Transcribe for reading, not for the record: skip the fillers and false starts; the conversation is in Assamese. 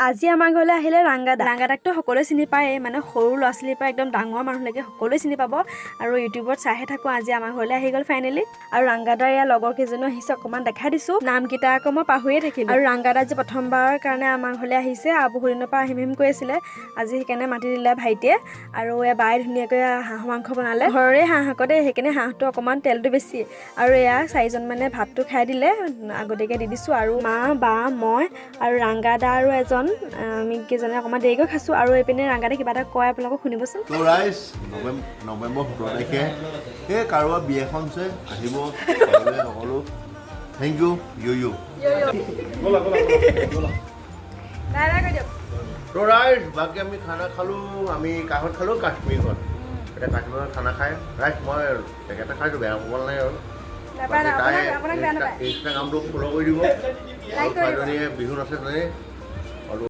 আজি আমাৰ ঘৰলৈ আহিলে ৰাংগাদাকতো সকলোৱে চিনি পায়, মানে সৰু ল'ৰা ছোৱালীৰ পৰা একদম ডাঙৰ মানুহলৈকে সকলোৱে চিনি পাব। আৰু ইউটিউবত চাইহে থাকোঁ, আজি আমাৰ ঘৰলৈ আহি গ'ল ফাইনেলি। আৰু ৰাংগাদাৰ ইয়াৰ লগৰ কেইজনো আহিছে, অকণমান দেখাই দিছোঁ। নামকেইটা আকৌ মই পাহৰিয়ে থাকিলোঁ। আৰু ৰাংগাদা আজি প্ৰথমবাৰৰ কাৰণে আমাৰ ঘৰলৈ আহিছে, আৰু বহু দিনৰ পৰা আহিম কৈ আছিলে। আজি সেইকাৰণে মাতি দিলে ভাইটিয়ে, আৰু এয়া বাই ধুনীয়াকৈ হাঁহ মাংস বনালে। ঘৰৰে হাঁহ আকৌ দেই, সেইকাৰণে হাঁহটো অকণমান তেলটো বেছি। আৰু এয়া 4জন মানে ভাতটো খাই দিলে, আগতীয়াকৈ দি দিছোঁ। আৰু মা, বা, মই আৰু ৰাংগাদা আৰু এজন আমি কেইজনে অকণমান দেৰিকৈ খাইছোঁ। আৰু এইপিনে ৰাংগাদা কিবা এটা কয়, আপোনালোকক শুনিবচোন। তো ৰাইজ নৱেম্বৰ 17 তাৰিখে এই কাৰোবাৰ বিয়াখন আছে, আহিব সকলো। থেংক ইউ ইউ তো ৰাইজ বাকী আমি খানা খালোঁ, আমি কাষত খালোঁ কাশ্মীৰত। এতিয়া কাশ্মীৰত খানা খাই ৰাইজ মই পেকেট খাইছোঁ, বেয়া পাব নাই আৰু তাই ইনষ্টাগ্ৰামটো ফ'ল' কৰি দিব। ছোৱালীজনীয়ে বিহু নাচে